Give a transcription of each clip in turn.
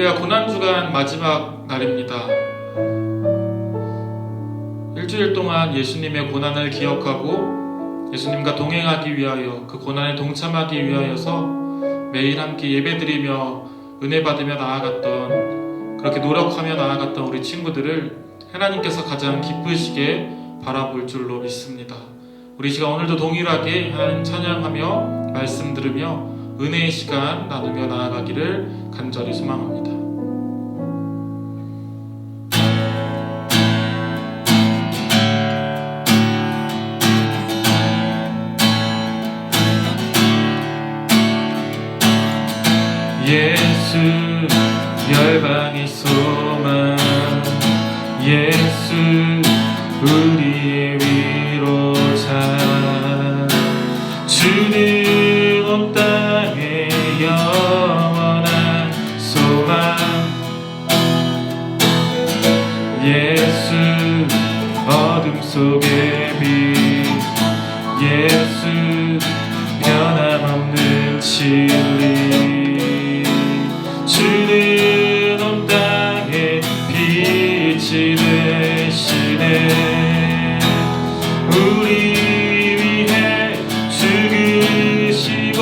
할렐루야, 고난주간 마지막 날입니다. 일주일 동안 예수님의 고난을 기억하고 예수님과 동행하기 위하여, 그 고난에 동참하기 위하여서 매일 함께 예배드리며 은혜 받으며 나아갔던, 그렇게 노력하며 나아갔던 우리 친구들을 하나님께서 가장 기쁘시게 바라볼 줄로 믿습니다. 우리 시간 오늘도 동일하게 하나님 찬양하며 말씀 들으며 은혜의 시간 나누며 나아가기를 간절히 소망합니다. 예수 열방의 소망, 예수 우리의 위로자, 주는 온 땅의 영원한 소망, 예수 어둠 속의 빛, 예수 변함없는 진리, 주는 온 땅의 빛이 되시네. 우리 위해 죽으시고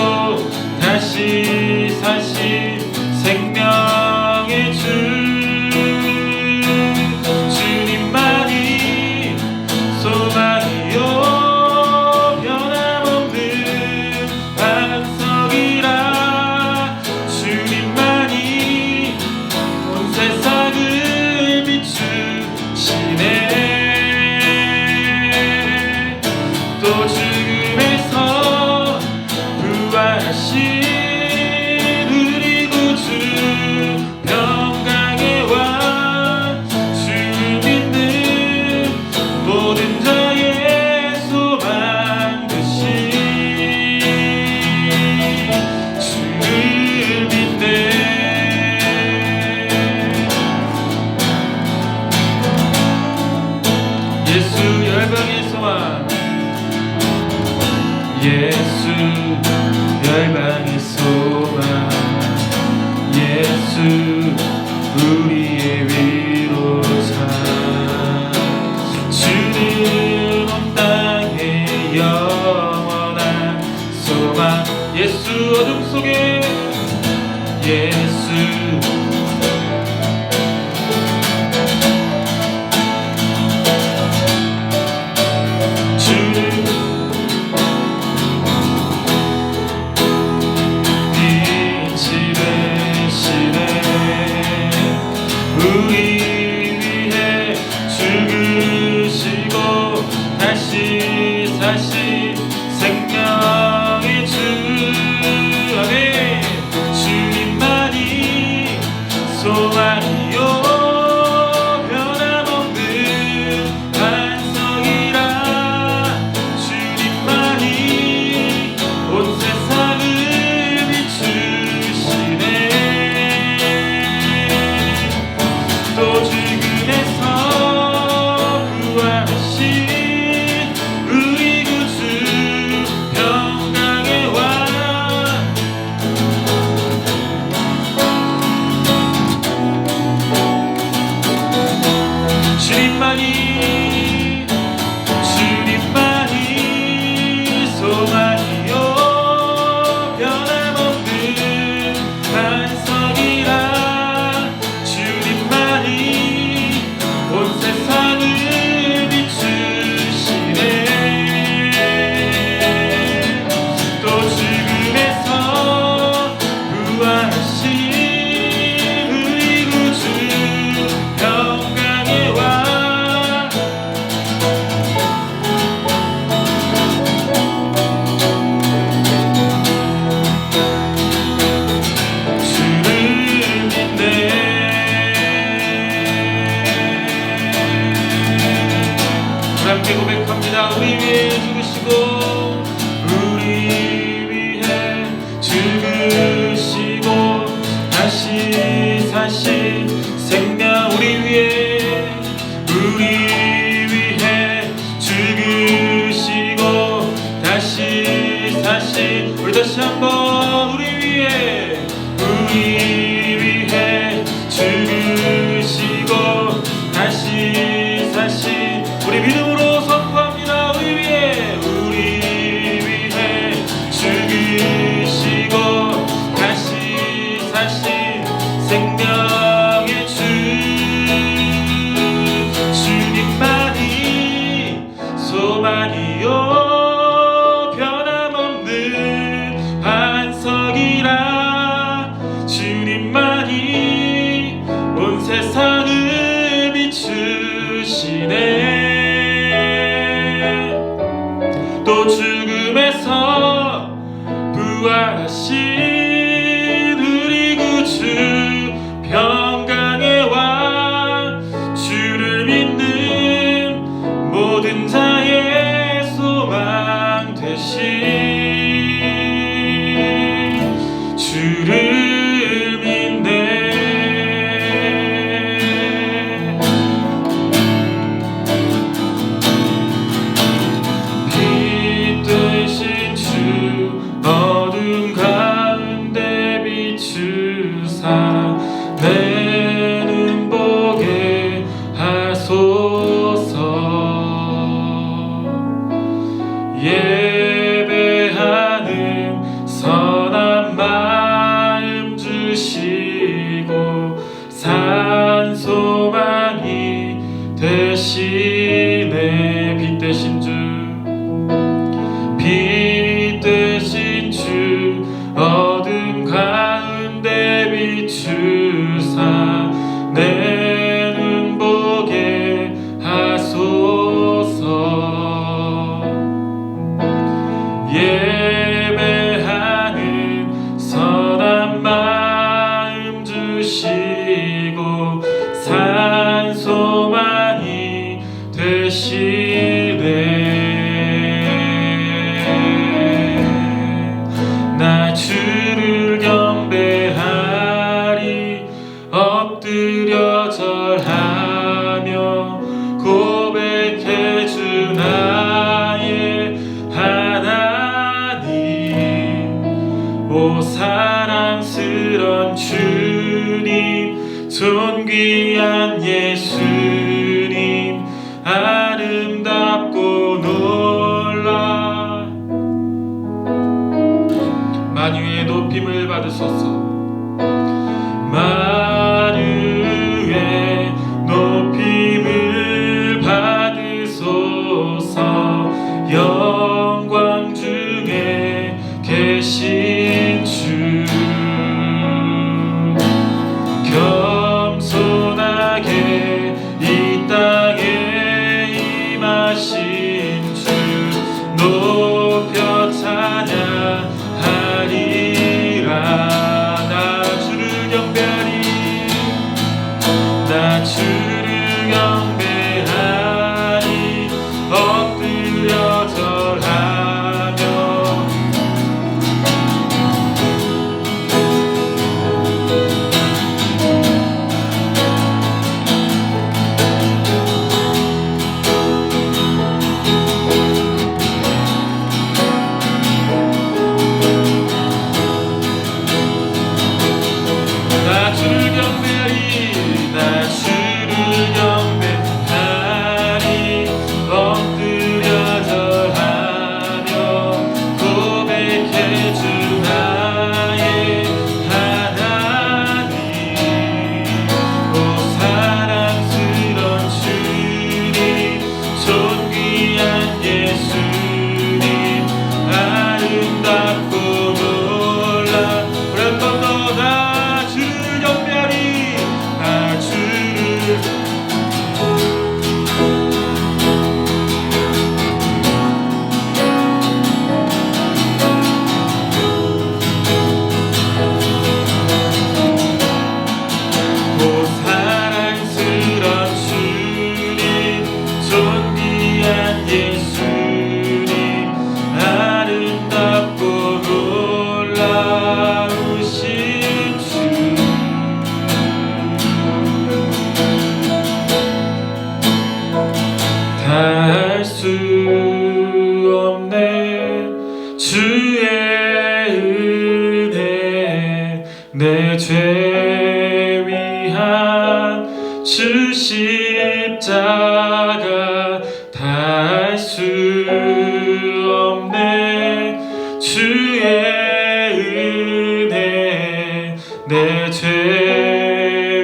다시 사신 생명의 주, 주님만이 소망이요 변함없는 반석이라. 주님만이 온 세상을 비추시네. 또 죽음에서 부활하신 우리 구주, 평강의 왕, 주를 믿는 모든 자의 소망 되신, 주를 믿네. 예수 열방의 소망, 예수 열방의 소망, 예수 우리의 위로자, 주는 온 땅의 영원한 소망, 예수 어둠 속에 예수, 우리 위해 죽으시고 다시 사신 생명의 주, 아멘. 주님만이 소망이요 변함없는 반석이라. 주님만이 온 세상을 비추시네. 또 죽음에서 부활하신 우리 구주, 평강의 왕, 주님만이 소망이요 변함없는 반석이라. 주님만이 온 세상을 비추시네. 또 죽음에서 부활하신 우리 구주, 평강의 왕, 주를 믿네. 함께 고백합니다. 우리 위해 죽으시고, 우리 위해 죽으시고 다시 사신 생명, 우리 위해 죽으시고 다시 사신, 우리 다시 한번 우리 위해 부활하신 우리 믿음으로 선포합니다. 우리 위해 죽으시고 다시 사신 생명의 주 주님만이 소망이요 변함없는 반석이라 주님만이 온 세상을 비추시네. 또 죽음에서 부활하신 우리 구주 평강의 왕 주를 믿는 모든 자의 소망 되신 주를 믿네. 빛 되신 주 어둠 가운데 비추사 내 눈 보게 하소서. 예배하는 선한 마음 주시고 산 소망이 되시네. 빛 되신 주 빛 되신 주 어둠 가운데 비추사 내 눈 보게 하소서. 예배하는 선한 마음 주시고 산 소망이 되시네. 나 주를 경배하리 엎드려 절하며 고백해 주 나의 하나님. 오 사랑스런 주님 존귀한 예수님 아름답고 놀라 만유의 높임을 받으소서. 만유의 높임을 받으소서. 영광 중에 계신 주 겸손하게 이 땅에 임하신 주 높여 찬양하리라. 나 주를 경배하리 나 주를 경배하리 엎드려 절하며 나 주를 경배하리 나 주를 경배하리 엎드려 절하며 고백해 주 나의 하나님. 오 사랑스런 주님 존귀한 예수님 아름답고 놀라. 우리 한 번 더 나 주를 경배하리 나 주를 오 사랑스런 주님 존귀한 예수님 아름답고 놀라우신 주. 다 할 수 없네 주의 은혜 내 죄 위한 주 십자가 십자가 다 할 수 없네. 주의 은혜 내 죄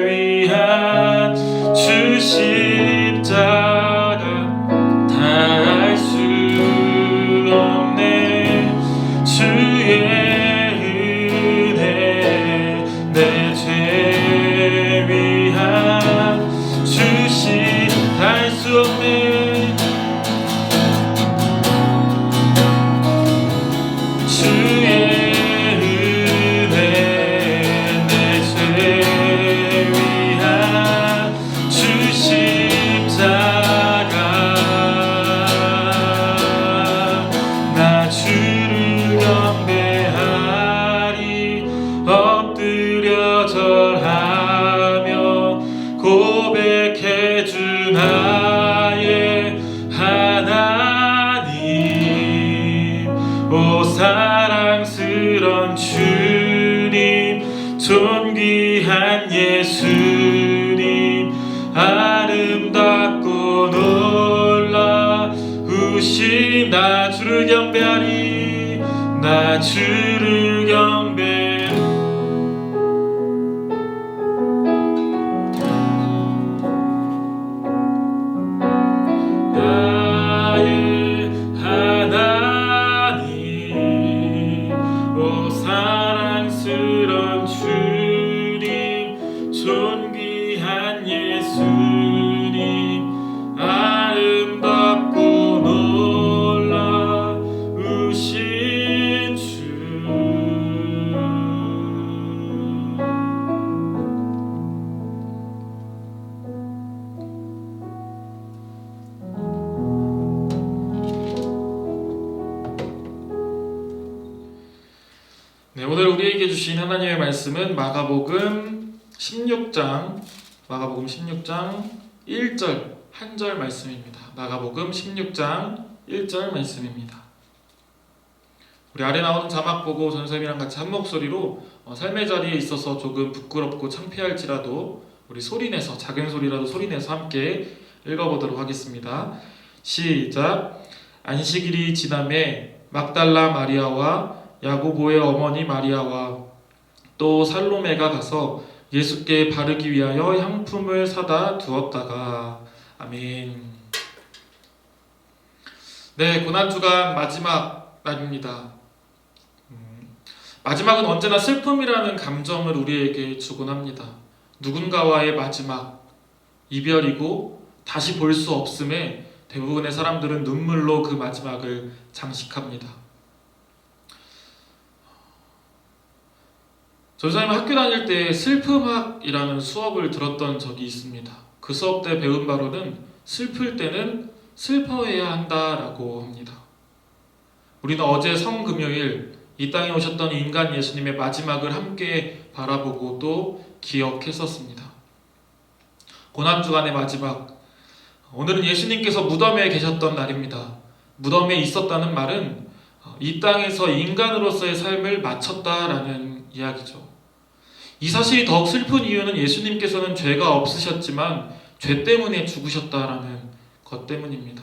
위한 주 십자가 다 할 수 없네. 주의 은혜 내 죄 위한 주 십자가 다 할 수 없네. 사랑스런 주님, 존귀한 예수님, 아름답고 놀라우신 나 주를 경배하리. 나 주를 경배. 네, 오늘 우리에게 주신 하나님의 말씀은 마가복음 16장 1절 한 절 말씀입니다. 마가복음 16장 1절 말씀입니다. 우리 아래 나오는 자막 보고 전쌤이랑 같이 한 목소리로 삶의 자리에 있어서 조금 부끄럽고 창피할지라도 우리 소리내서, 작은 소리라도 소리내서 함께 읽어보도록 하겠습니다. 시작. 안식일이 지남에 막달라 마리아와 야고보의 어머니 마리아와 또 살로메가 가서 예수께 바르기 위하여 향품을 사다 두었다가. 아멘. 네, 고난주간 마지막 날입니다. 마지막은 언제나 슬픔이라는 감정을 우리에게 주곤 합니다. 누군가와의 마지막, 이별이고 다시 볼 수 없음에 대부분의 사람들은 눈물로 그 마지막을 장식합니다. 전사님 학교 다닐 때 슬픔학이라는 수업을 들었던 적이 있습니다. 그 수업 때 배운 바로는 슬플 때는 슬퍼해야 한다라고 합니다. 우리는 어제 성금요일 이 땅에 오셨던 인간 예수님의 마지막을 함께 바라보고 또 기억했었습니다. 고난주간의 마지막, 오늘은 예수님께서 무덤에 계셨던 날입니다. 무덤에 있었다는 말은 이 땅에서 인간으로서의 삶을 마쳤다라는 이야기죠. 이 사실이 더욱 슬픈 이유는 예수님께서는 죄가 없으셨지만 죄 때문에 죽으셨다라는 것 때문입니다.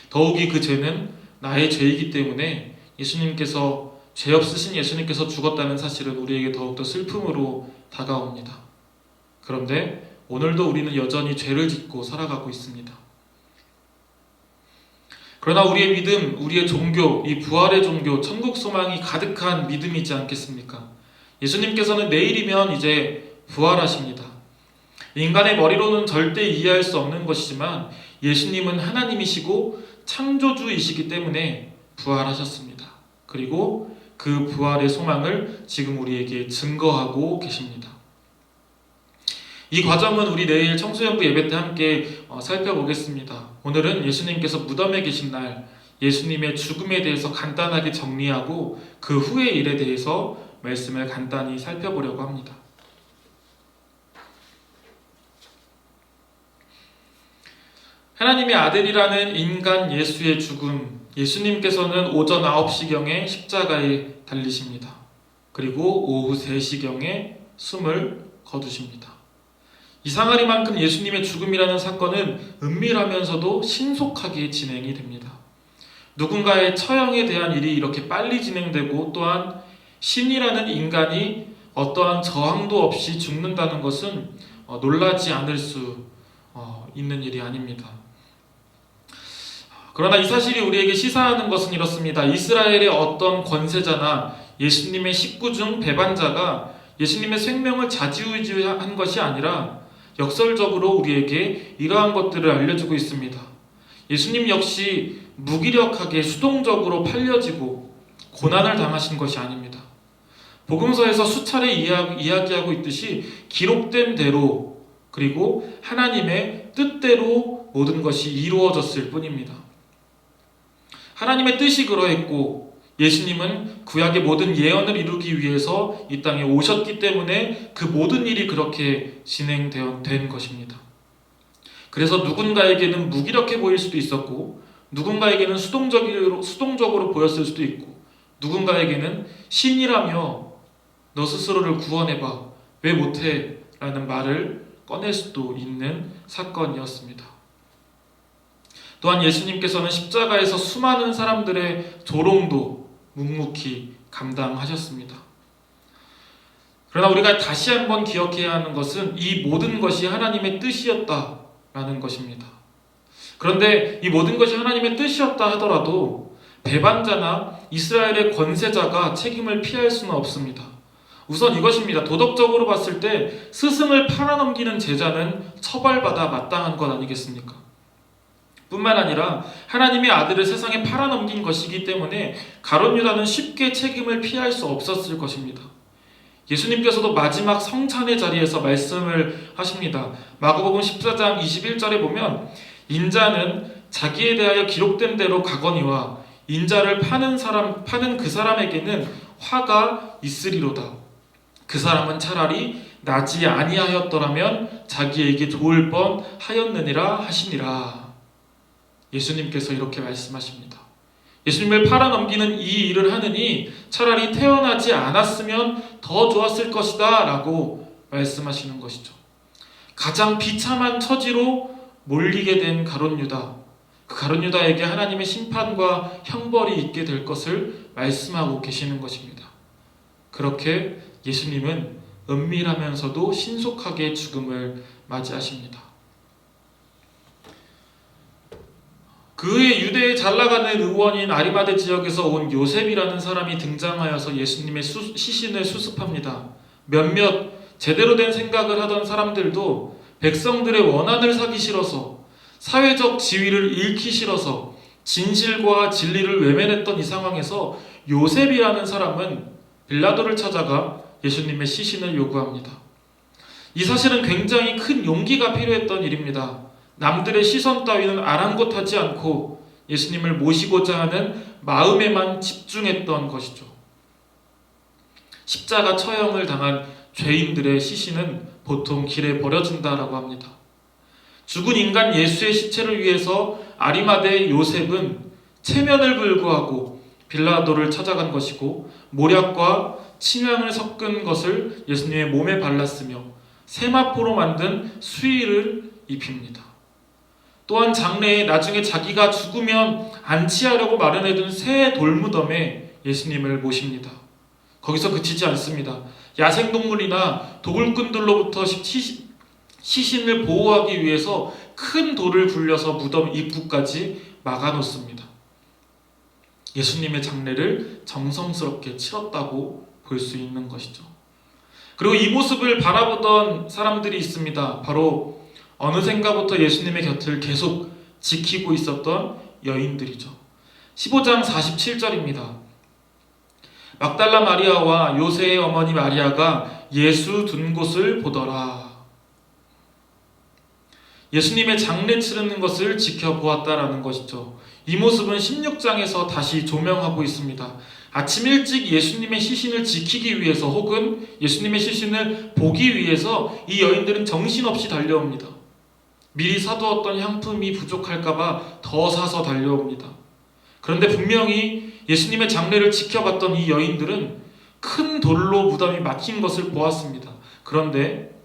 더욱이 그 죄는 나의 죄이기 때문에 예수님께서, 죄 없으신 예수님께서 죽었다는 사실은 우리에게 더욱더 슬픔으로 다가옵니다. 그런데 오늘도 우리는 여전히 죄를 짓고 살아가고 있습니다. 그러나 우리의 믿음, 우리의 종교, 이 부활의 종교, 천국 소망이 가득한 믿음이지 않겠습니까? 예수님께서는 내일이면 이제 부활하십니다. 인간의 머리로는 절대 이해할 수 없는 것이지만 예수님은 하나님이시고 창조주이시기 때문에 부활하셨습니다. 그리고 그 부활의 소망을 지금 우리에게 증거하고 계십니다. 이 과정은 우리 내일 청소년부 예배 때 함께 살펴보겠습니다. 오늘은 예수님께서 무덤에 계신 날, 예수님의 죽음에 대해서 간단하게 정리하고 그 후의 일에 대해서 말씀을 간단히 살펴보려고 합니다. 하나님의 아들이라는 인간 예수의 죽음, 예수님께서는 오전 9시경에 십자가에 달리십니다. 그리고 오후 3시경에 숨을 거두십니다. 이상하리만큼 예수님의 죽음이라는 사건은 은밀하면서도 신속하게 진행이 됩니다. 누군가의 처형에 대한 일이 이렇게 빨리 진행되고 또한 신이라는 인간이 어떠한 저항도 없이 죽는다는 것은 놀라지 않을 수 있는 일이 아닙니다. 그러나 이 사실이 우리에게 시사하는 것은 이렇습니다. 이스라엘의 어떤 권세자나 예수님의 식구 중 배반자가 예수님의 생명을 좌지우지한 것이 아니라 역설적으로 우리에게 이러한 것들을 알려주고 있습니다. 예수님 역시 무기력하게 수동적으로 팔려지고 고난을 당하신 것이 아닙니다. 복음서에서 수차례 이야기하고 있듯이 기록된 대로 그리고 하나님의 뜻대로 모든 것이 이루어졌을 뿐입니다. 하나님의 뜻이 그러했고 예수님은 구약의 모든 예언을 이루기 위해서 이 땅에 오셨기 때문에 그 모든 일이 그렇게 진행된 것입니다. 그래서 누군가에게는 무기력해 보일 수도 있었고 누군가에게는 수동적으로 보였을 수도 있고 누군가에게는 신이라며 너 스스로를 구원해봐 왜 못해? 라는 말을 꺼낼 수도 있는 사건이었습니다. 또한 예수님께서는 십자가에서 수많은 사람들의 조롱도 묵묵히 감당하셨습니다. 그러나 우리가 다시 한번 기억해야 하는 것은 이 모든 것이 하나님의 뜻이었다라는 것입니다. 그런데 이 모든 것이 하나님의 뜻이었다 하더라도 배반자나 이스라엘의 권세자가 책임을 피할 수는 없습니다. 우선 이것입니다. 도덕적으로 봤을 때 스승을 팔아넘기는 제자는 처벌받아 마땅한 것 아니겠습니까? 뿐만 아니라 하나님의 아들을 세상에 팔아넘긴 것이기 때문에 가룟 유다는 쉽게 책임을 피할 수 없었을 것입니다. 예수님께서도 마지막 성찬의 자리에서 말씀을 하십니다. 마가복음 14장 21절에 보면 인자는 자기에 대하여 기록된 대로 가거니와 인자를 파는 그 사람에게는 화가 있으리로다. 그 사람은 차라리 나지 아니하였더라면 자기에게 좋을 뻔 하였느니라 하시니라. 예수님께서 이렇게 말씀하십니다. 예수님을 팔아넘기는 이 일을 하느니 차라리 태어나지 않았으면 더 좋았을 것이다 라고 말씀하시는 것이죠. 가장 비참한 처지로 몰리게 된 가룟 유다, 그 가룟 유다에게 하나님의 심판과 형벌이 있게 될 것을 말씀하고 계시는 것입니다. 그렇게 예수님은 은밀하면서도 신속하게 죽음을 맞이하십니다. 그의 유대에 잘나가는 의원인 아리마대 지역에서 온 요셉이라는 사람이 등장하여서 예수님의 시신을 수습합니다. 몇몇 제대로 된 생각을 하던 사람들도 백성들의 원한을 사기 싫어서 사회적 지위를 잃기 싫어서 진실과 진리를 외면했던 이 상황에서 요셉이라는 사람은 빌라도를 찾아가 예수님의 시신을 요구합니다. 이 사실은 굉장히 큰 용기가 필요했던 일입니다. 남들의 시선 따위는 아랑곳하지 않고 예수님을 모시고자 하는 마음에만 집중했던 것이죠. 십자가 처형을 당한 죄인들의 시신은 보통 길에 버려진다라고 합니다. 죽은 인간 예수의 시체를 위해서 아리마대 요셉은 체면을 불구하고 빌라도를 찾아간 것이고 모략과 침향을 섞은 것을 예수님의 몸에 발랐으며 세마포로 만든 수의를 입힙니다. 또한 장래에 나중에 자기가 죽으면 안치하려고 마련해둔 새 돌무덤에 예수님을 모십니다. 거기서 그치지 않습니다. 야생동물이나 도굴꾼들로부터 시신을 보호하기 위해서 큰 돌을 굴려서 무덤 입구까지 막아놓습니다. 예수님의 장례를 정성스럽게 치렀다고 볼 수 있는 것이죠. 그리고 이 모습을 바라보던 사람들이 있습니다. 바로 어느샌가부터 예수님의 곁을 계속 지키고 있었던 여인들이죠. 15장 47절입니다. 막달라 마리아와 요새의 어머니 마리아가 예수 둔 곳을 보더라. 예수님의 장례 치르는 것을 지켜보았다라는 것이죠. 이 모습은 16장에서 다시 조명하고 있습니다. 아침 일찍 예수님의 시신을 지키기 위해서 혹은 예수님의 시신을 보기 위해서 이 여인들은 정신없이 달려옵니다. 미리 사두었던 향품이 부족할까봐 더 사서 달려옵니다. 그런데 분명히 예수님의 장례를 지켜봤던 이 여인들은 큰 돌로 무덤이 막힌 것을 보았습니다. 그런데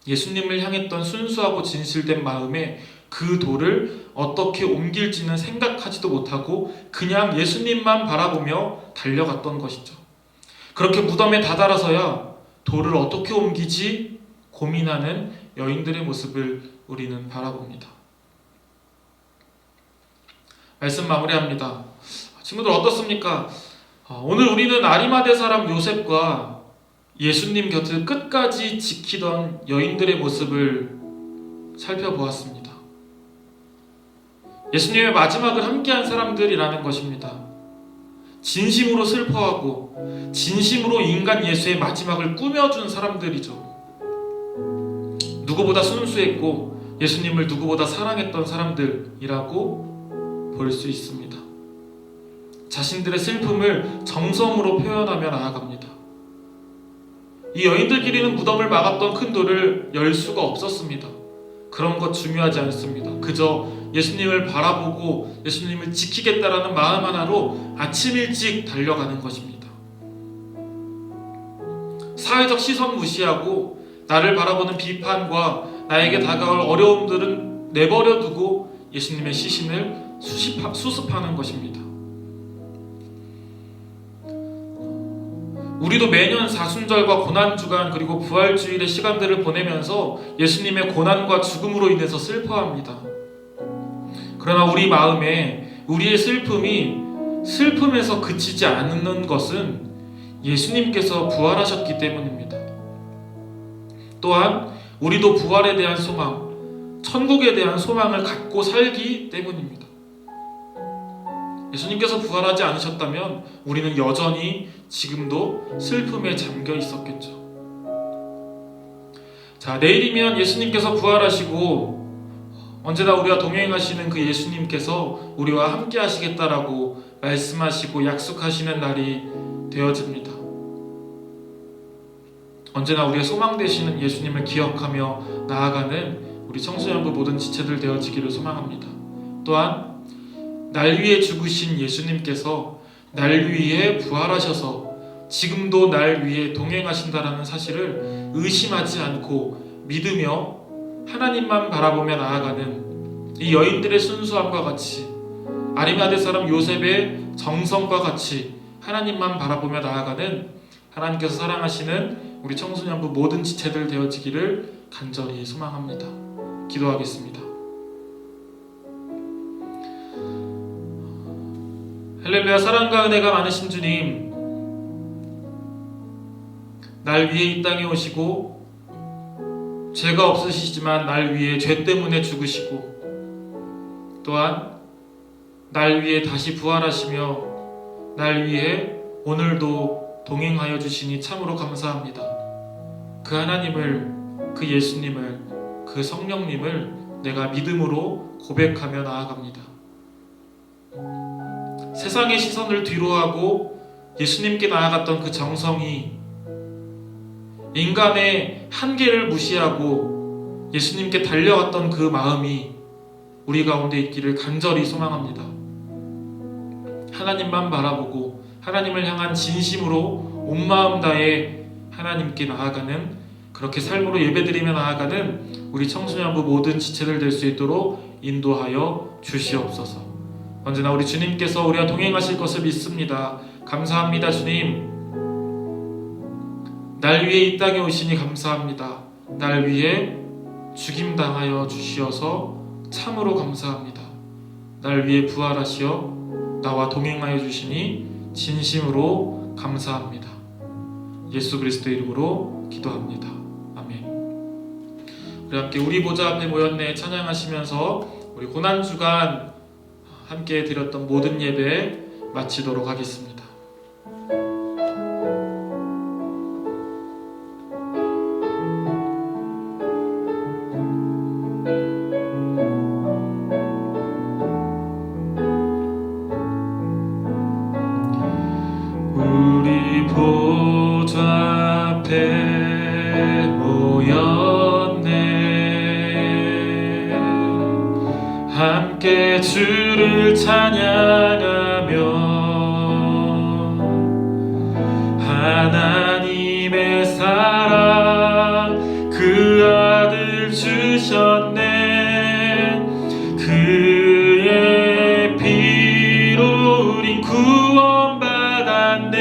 예수님을 향했던 순수하고 진실된 마음에 그 돌을 어떻게 옮길지는 생각하지도 못하고 그냥 예수님만 바라보며 달려갔던 것이죠. 그렇게 무덤에 다다라서야 돌을 어떻게 옮기지 고민하는 여인들의 모습을 우리는 바라봅니다. 말씀 마무리합니다. 친구들 어떻습니까? 오늘 우리는 아리마대 사람 요셉과 예수님 곁을 끝까지 지키던 여인들의 모습을 살펴보았습니다. 예수님의 마지막을 함께한 사람들이라는 것입니다. 진심으로 슬퍼하고 진심으로 인간 예수의 마지막을 꾸며준 사람들이죠. 누구보다 순수했고 예수님을 누구보다 사랑했던 사람들이라고 볼 수 있습니다. 자신들의 슬픔을 정성으로 표현하며 나아갑니다. 이 여인들끼리는 무덤을 막았던 큰 돌을 열 수가 없었습니다. 그런 것 중요하지 않습니다. 그저 예수님을 바라보고 예수님을 지키겠다라는 마음 하나로 아침 일찍 달려가는 것입니다. 사회적 시선 무시하고 나를 바라보는 비판과 나에게 다가올 어려움들은 내버려 두고 예수님의 시신을 수습하는 것입니다. 우리도 매년 사순절과 고난주간 그리고 부활주일의 시간들을 보내면서 예수님의 고난과 죽음으로 인해서 슬퍼합니다. 그러나 우리 마음에 우리의 슬픔이 슬픔에서 그치지 않는 것은 예수님께서 부활하셨기 때문입니다. 또한 우리도 부활에 대한 소망, 천국에 대한 소망을 갖고 살기 때문입니다. 예수님께서 부활하지 않으셨다면 우리는 여전히 지금도 슬픔에 잠겨 있었겠죠. 자, 내일이면 예수님께서 부활하시고 언제나 우리와 동행하시는 그 예수님께서 우리와 함께 하시겠다라고 말씀하시고 약속하시는 날이 되어집니다. 언제나 우리의 소망 되시는 예수님을 기억하며 나아가는 우리 청소년부 모든 지체들 되어지기를 소망합니다. 또한 날 위해 죽으신 예수님께서 날 위해 부활하셔서 지금도 날 위해 동행하신다라는 사실을 의심하지 않고 믿으며 하나님만 바라보며 나아가는 이 여인들의 순수함과 같이 아리마대 사람 요셉의 정성과 같이 하나님만 바라보며 나아가는 하나님께서 사랑하시는 우리 청소년부 모든 지체들 되어지기를 간절히 소망합니다. 기도하겠습니다. 할렐루야. 사랑과 은혜가 많으신 주님, 날 위해 이 땅에 오시고 죄가 없으시지만 날 위해 죄 때문에 죽으시고 또한 날 위해 다시 부활하시며 날 위해 오늘도 동행하여 주시니 참으로 감사합니다. 그 하나님을, 그 예수님을, 그 성령님을 내가 믿음으로 고백하며 나아갑니다. 세상의 시선을 뒤로하고 예수님께 나아갔던 그 정성이 인간의 한계를 무시하고 예수님께 달려왔던 그 마음이 우리 가운데 있기를 간절히 소망합니다. 하나님만 바라보고 하나님을 향한 진심으로 온 마음 다해 하나님께 나아가는, 그렇게 삶으로 예배드리며 나아가는 우리 청소년부 모든 지체들 될 수 있도록 인도하여 주시옵소서. 언제나 우리 주님께서 우리와 동행하실 것을 믿습니다. 감사합니다. 주님, 날 위해 이 땅에 오시니 감사합니다. 날 위해 죽임당하여 주시어서 참으로 감사합니다. 날 위해 부활하시어 나와 동행하여 주시니 진심으로 감사합니다. 예수 그리스도의 이름으로 기도합니다. 아멘. 우리 함께 우리 보좌 앞에 모였네 찬양하시면서 우리 고난주간 함께 드렸던 모든 예배 마치도록 하겠습니다. 우리 보좌 앞에 모였네 함께 주를 찬양하며 하나님의 사랑 그 그의 피로 우린 구원받았네.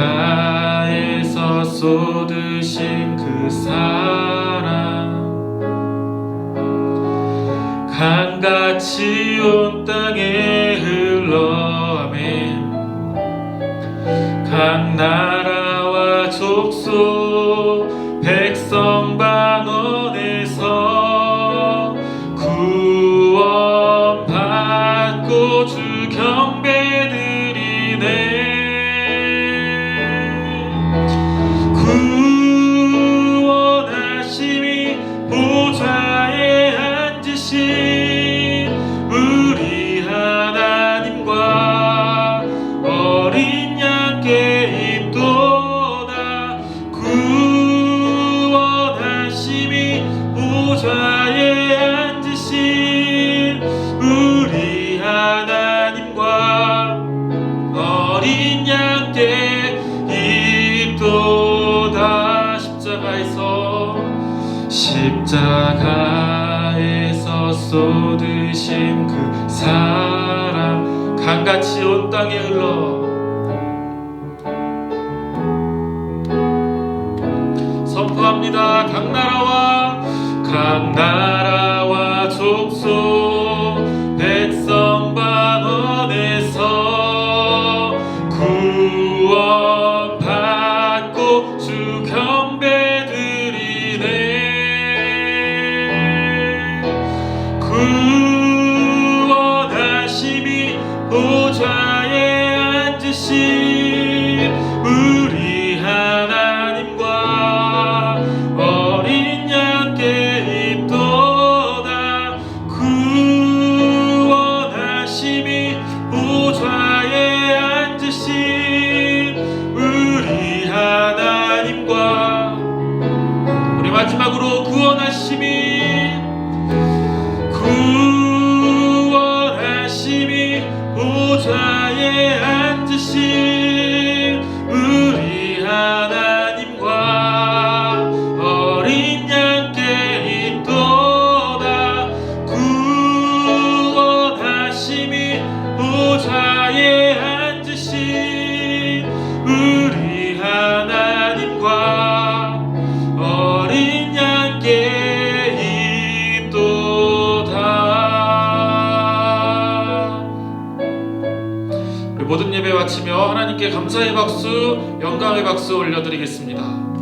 십자가에서 쏟으신 그 사랑 강같이 온 땅에 흘러 아멘. 각 나라와 족속 백성 반원에서 구원받고 주 경배드리네. 구원하심이 보좌에 앉으신 우리 하나님과 어린 양께 있도다. 구원하심이 보좌에 앉으신 우리 하나님과 어린 양께 있도다. 십자가에서 쏟으신 그 사랑 강같이 온 땅에 흘러 선포합니다. 각 나라와 족속 백성 반원에서 구원받고 주 경배드리네. 구원하심이 보좌에 앉으신 우리 하나님과 어린 양께 있도다. 구원하심이 보좌에 앉으신 우리 하나님과 우리 마지막으로 구원하심이 보좌에 앉으신 우리 하나님과 어린 양께 있도다. 구원하심이 보좌에 앉으신 우리 하나님과 어린 양께 있도다. 우리 모든 예배 마치며 하나님께 감사의 박수, 영광의 박수 올려드리겠습니다.